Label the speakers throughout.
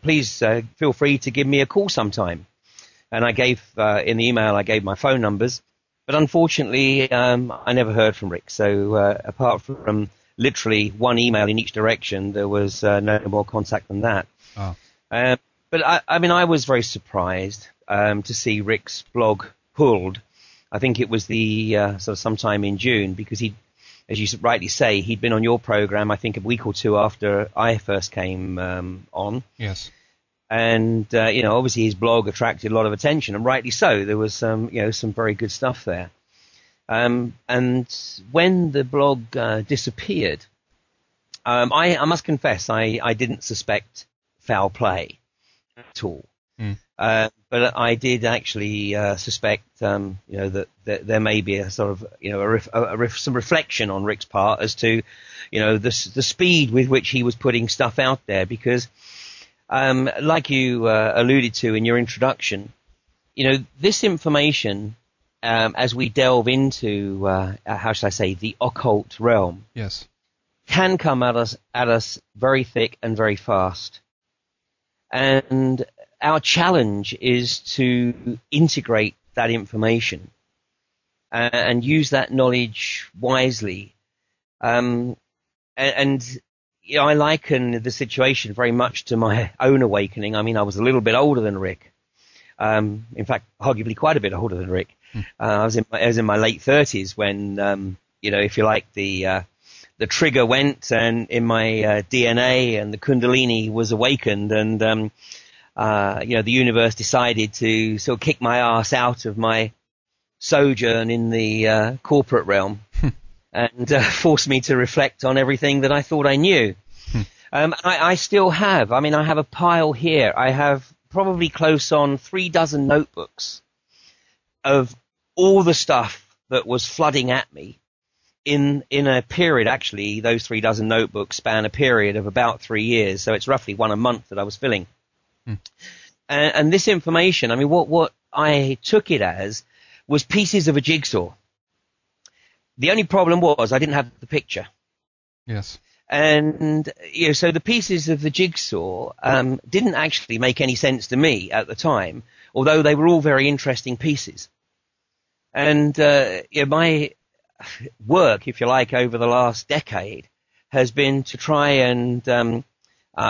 Speaker 1: please feel free to give me a call sometime. And I gave, in the email, I gave my phone numbers. But unfortunately, I never heard from Rick. So apart from literally one email in each direction, there was no more contact than that.
Speaker 2: Oh.
Speaker 1: But I was very surprised to see Rick's blog pulled. I think it was the sort of sometime in June, because he, as you rightly say, he'd been on your program, I think, a week or two after I first came on.
Speaker 2: Yes.
Speaker 1: And, obviously his blog attracted a lot of attention, and rightly so. There was some very good stuff there. And when the blog disappeared, I must confess, I didn't suspect foul play at all. But I did actually suspect, that there may be a sort of, some reflection on Rick's part as to, the speed with which he was putting stuff out there, because, like you alluded to in your introduction, this information, as we delve into, how should I say, the occult realm,
Speaker 2: yes,
Speaker 1: can come at us very thick and very fast. And our challenge is to integrate that information and use that knowledge wisely. And I liken the situation very much to my own awakening. I mean, I was a little bit older than Rick. In fact, arguably quite a bit older than Rick. I was in my late 30s when, if you like, the trigger went and in my DNA, and the Kundalini was awakened, and the universe decided to sort of kick my ass out of my sojourn in the corporate realm and force me to reflect on everything that I thought I knew. I still have. I mean, I have a pile here. I have probably close on 36 notebooks of all the stuff that was flooding at me in a period. Actually, those 36 notebooks span a period of about 3 years, so it's roughly one a month that I was filling. And this information, I mean, what I took it as was pieces of a jigsaw. The only problem was I didn't have the picture.
Speaker 2: Yes.
Speaker 1: And, so the pieces of the jigsaw didn't actually make any sense to me at the time, although they were all very interesting pieces. And my work, if you like, over the last decade has been to try and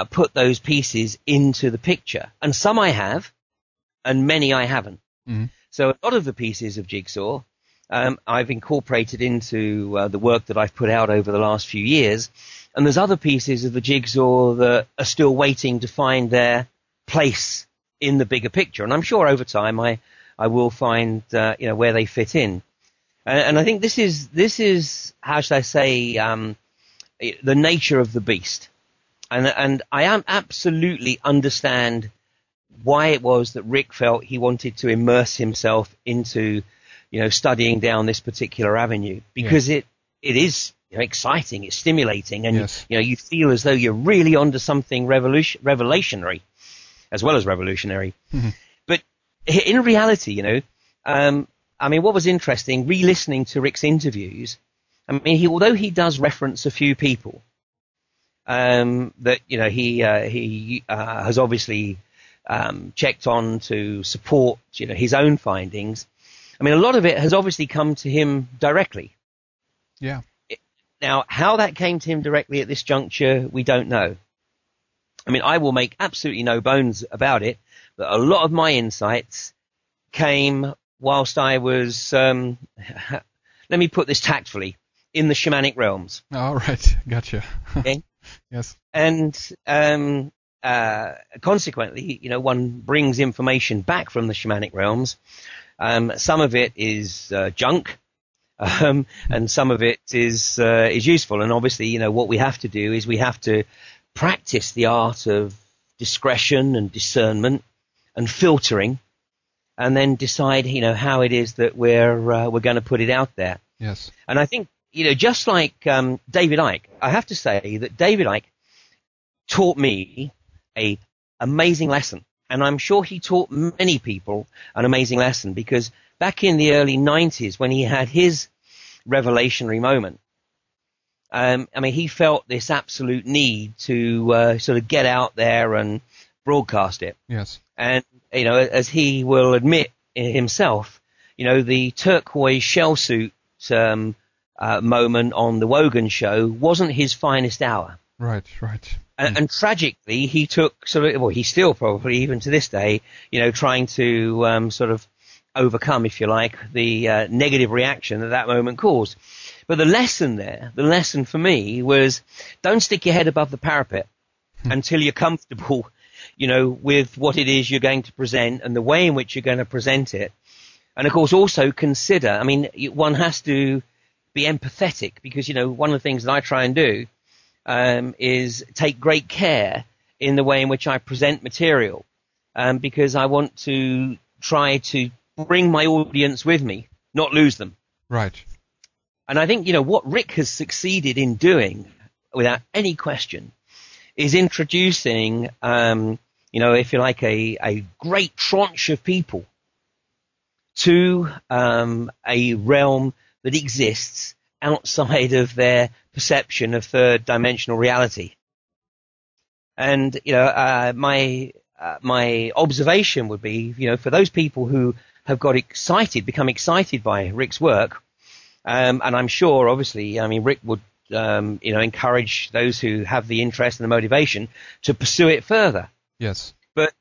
Speaker 1: put those pieces into the picture. And some I have, and many I haven't. Mm-hmm. So a lot of the pieces of jigsaw I've incorporated into the work that I've put out over the last few years. And there's other pieces of the jigsaw that are still waiting to find their place in the bigger picture. And I'm sure over time I will find where they fit in. And I think this is how should I say, the nature of the beast. And I absolutely understand why it was that Rick felt he wanted to immerse himself into, studying down this particular avenue, because it is exciting, it's stimulating, and you feel as though you're really onto something revolutionary, as well as revolutionary. Mm-hmm. But in reality, what was interesting, re-listening to Rick's interviews, I mean, although he does reference a few people that he has obviously checked on to support his own findings. I mean, a lot of it has obviously come to him directly.
Speaker 2: Yeah.
Speaker 1: Now, how that came to him directly at this juncture, we don't know. I mean, I will make absolutely no bones about it, that a lot of my insights came whilst I was, let me put this tactfully, in the shamanic realms.
Speaker 2: All right, gotcha.
Speaker 1: Okay.
Speaker 2: Yes.
Speaker 1: And consequently, one brings information back from the shamanic realms. Some of it is junk, and some of it is useful. And obviously, what we have to do is we have to practice the art of discretion and discernment and filtering, and then decide, how it is that we're going to put it out there.
Speaker 2: Yes.
Speaker 1: And I think, just like David Icke, I have to say that David Icke taught me an amazing lesson. And I'm sure he taught many people an amazing lesson, because back in the early 90s, when he had his revelationary moment, he felt this absolute need to sort of get out there and broadcast it.
Speaker 2: Yes.
Speaker 1: And, as he will admit himself, the turquoise shell suit moment on the Wogan show wasn't his finest hour.
Speaker 2: Right.
Speaker 1: And tragically, he took he still probably, even to this day, trying to sort of overcome, if you like, the negative reaction that moment caused. But the lesson for me was, don't stick your head above the parapet until you're comfortable, with what it is you're going to present and the way in which you're going to present it. And of course, also consider, one has to be empathetic, because, one of the things that I try and do is take great care in the way in which I present material, because I want to try to bring my audience with me, not lose them.
Speaker 2: Right.
Speaker 1: And I think, what Rick has succeeded in doing, without any question, is introducing, if you like, a great tranche of people to a realm that exists outside of their perception of third dimensional reality. And, my observation would be, for those people who have become excited by Rick's work, and I'm sure, obviously, Rick would, encourage those who have the interest and the motivation to pursue it further.
Speaker 2: Yes.
Speaker 1: But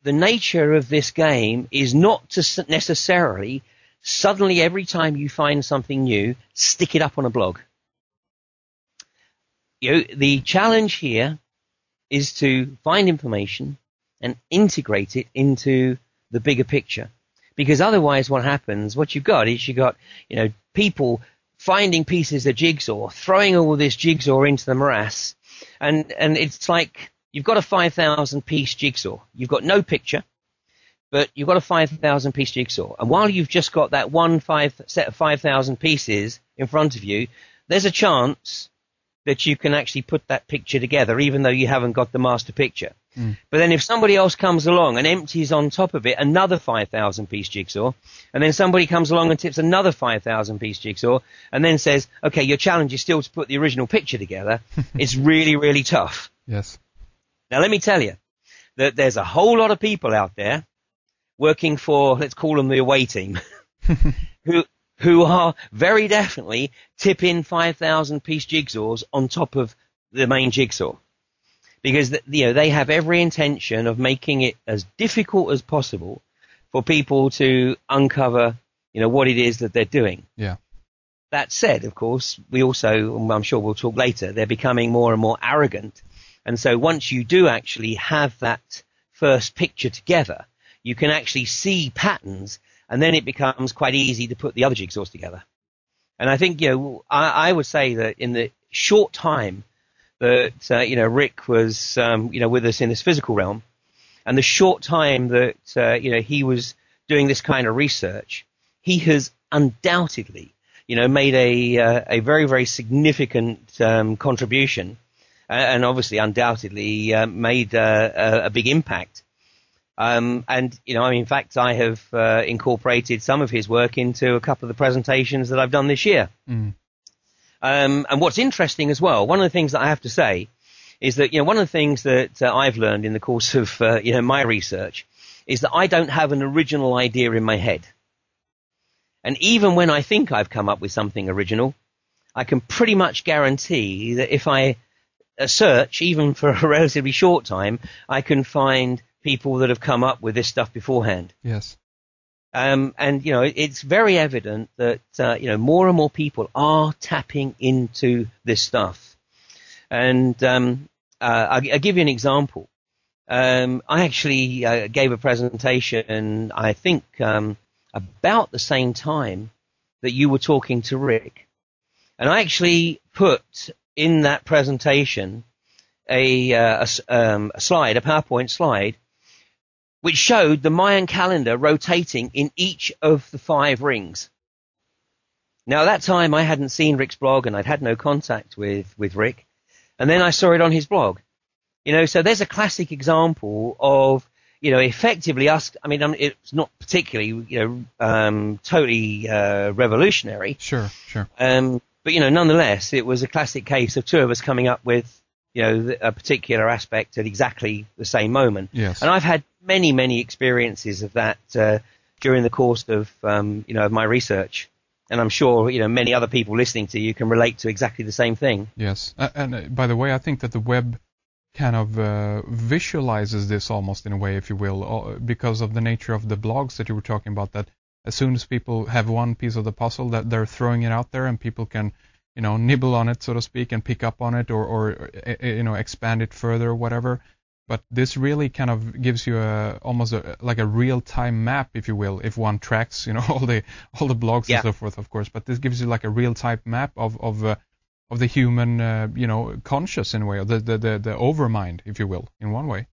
Speaker 1: the nature of this game is not to necessarily suddenly, every time you find something new, stick it up on a blog. The challenge here is to find information and integrate it into the bigger picture. Because otherwise what you've got is people finding pieces of jigsaw, throwing all this jigsaw into the morass, and it's like you've got a 5,000 piece jigsaw. You've got no picture, but you've got a 5,000 piece jigsaw. And while you've just got that set of 5,000 pieces in front of you, there's a chance that you can actually put that picture together, even though you haven't got the master picture. But then if somebody else comes along and empties on top of it another 5,000 piece jigsaw, and then somebody comes along and tips another 5,000 piece jigsaw, and then says, okay, your challenge is still to put the original picture together, it's really, really tough.
Speaker 2: Yes.
Speaker 1: Now, let me tell you that there's a whole lot of people out there working for, let's call them the away team, who are very definitely tipping 5,000 piece jigsaws on top of the main jigsaw. Because, they have every intention of making it as difficult as possible for people to uncover, what it is that they're doing.
Speaker 2: Yeah.
Speaker 1: That said, of course, we also, I'm sure we'll talk later, they're becoming more and more arrogant. And so once you do actually have that first picture together, you can actually see patterns, and then it becomes quite easy to put the other jigsaws together. And I think, I would say that in the short time that, Rick was, with us in this physical realm, and the short time that, he was doing this kind of research, he has undoubtedly, made a very, very significant contribution, and obviously undoubtedly made a big impact. And, in fact, I have incorporated some of his work into a couple of the presentations that I've done this year. And what's interesting as well, one of the things that I have to say is that, one of the things that I've learned in the course of, my research is that I don't have an original idea in my head. And even when I think I've come up with something original, I can pretty much guarantee that if I search, even for a relatively short time, I can find people that have come up with this stuff beforehand.
Speaker 2: Yes.
Speaker 1: And, it's very evident that, more and more people are tapping into this stuff. And I'll give you an example. I actually gave a presentation, I think, about the same time that you were talking to Rick. And I actually put in that presentation a slide, a PowerPoint slide, which showed the Mayan calendar rotating in each of the 5 rings. Now, at that time, I hadn't seen Rick's blog, and I'd had no contact with Rick. And then I saw it on his blog. So there's a classic example of, effectively us. It's not particularly, totally revolutionary.
Speaker 2: Sure.
Speaker 1: But, nonetheless, it was a classic case of two of us coming up with a particular aspect at exactly the same moment.
Speaker 2: Yes.
Speaker 1: And I've had many experiences of that during the course of of my research. And I'm sure many other people listening to you can relate to exactly the same thing.
Speaker 2: Yes. And by the way, I think that the web kind of visualizes this almost in a way, if you will, because of the nature of the blogs that you were talking about, that as soon as people have one piece of the puzzle, that they're throwing it out there and people can nibble on it, so to speak, and pick up on it or expand it further or whatever. But this really kind of gives you almost like a real-time map, if you will, if one tracks all the blogs and so forth, of course. But this gives you like a real-time map of the human conscious in a way, or the overmind, if you will, in one way.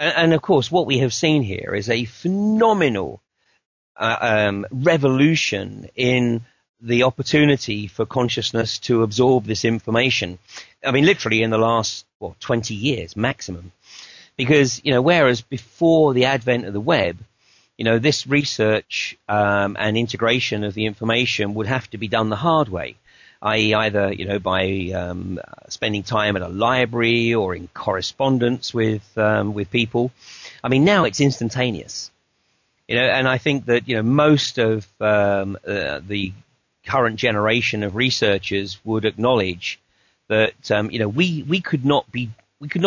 Speaker 1: And of course, what we have seen here is a phenomenal revolution in the opportunity for consciousness to absorb this information. I mean, literally in the last 20 years maximum. Because, whereas before the advent of the web, this research and integration of the information would have to be done the hard way, i.e. either, by spending time at a library or in correspondence with people. I mean, now it's instantaneous. And I think that, most of the current generation of researchers would acknowledge that, we could not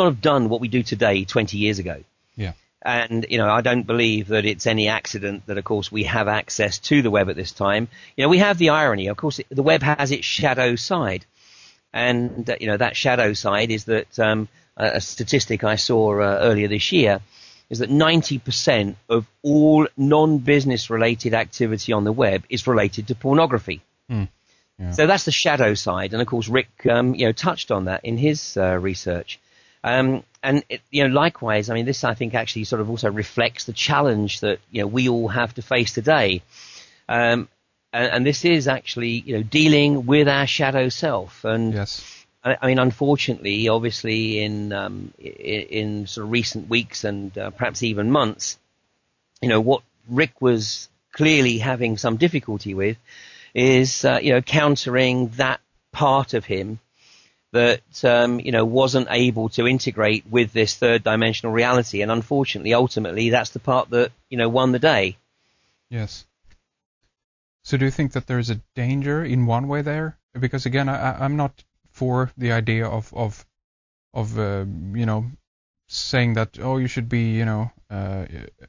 Speaker 1: have done what we do today 20 years ago.
Speaker 2: Yeah.
Speaker 1: And, I don't believe that it's any accident that, of course, we have access to the web at this time. We have the irony. Of course, the web has its shadow side. And, that shadow side is that a statistic I saw earlier this year is that 90% of all non-business related activity on the web is related to pornography. Yeah. So that's the shadow side. And, of course, Rick, touched on that in his research. And likewise, I mean, this I think actually sort of also reflects the challenge that we all have to face today, and this is actually dealing with our shadow self. And
Speaker 2: yes.
Speaker 1: I mean, unfortunately, obviously, in sort of recent weeks and perhaps even months, what Rick was clearly having some difficulty with is countering that part of him that wasn't able to integrate with this third dimensional reality, and unfortunately, ultimately, that's the part that won the day.
Speaker 2: Yes. So, do you think that there's a danger in one way there? Because again, I'm not for the idea of saying that you should be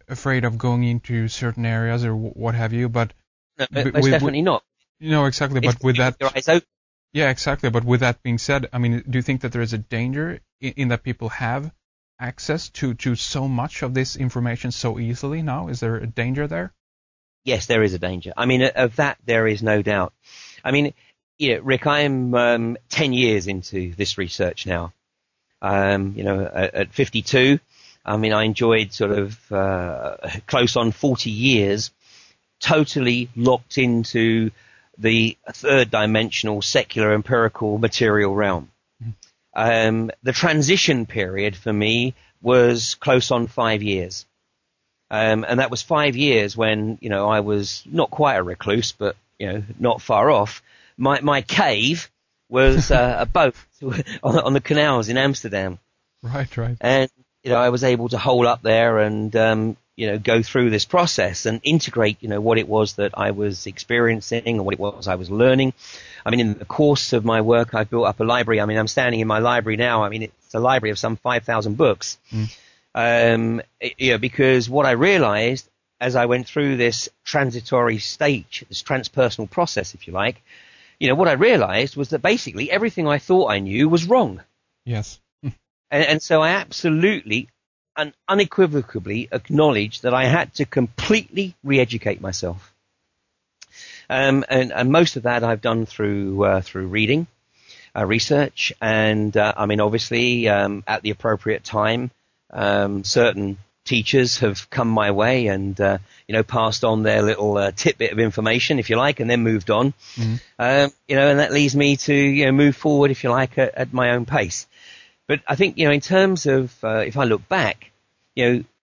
Speaker 2: afraid of going into certain areas or what have you, but
Speaker 1: no, most definitely not.
Speaker 2: Exactly. But with that.
Speaker 1: Your eyes open.
Speaker 2: Yeah, exactly. But with that being said, I mean, do you think that there is a danger in that people have access to so much of this information so easily now? Is there a danger there?
Speaker 1: Yes, there is a danger. I mean, of that there is no doubt. I mean, Rick, I'm 10 years into this research now. At 52, I mean, I enjoyed sort of close on 40 years totally locked into the third dimensional secular empirical material realm. The transition period for me was close on 5 years. And that was 5 years when, I was not quite a recluse, but, not far off. My cave was a boat on the canals in Amsterdam.
Speaker 2: Right.
Speaker 1: And, I was able to hole up there and, go through this process and integrate, what it was that I was experiencing and what it was I was learning. I mean, in the course of my work, I built up a library. I mean, I'm standing in my library now. I mean, it's a library of some 5,000 books. Because what I realized as I went through this transitory stage, this transpersonal process, if you like, what I realized was that basically everything I thought I knew was wrong.
Speaker 2: Yes.
Speaker 1: And so I absolutely and unequivocally acknowledged that I had to completely re-educate myself. And most of that I've done through reading, research, and I mean, obviously, at the appropriate time, certain teachers have come my way and passed on their little tidbit of information, if you like, and then moved on. And that leads me to move forward, if you like, at my own pace. But I think in terms of if I look back,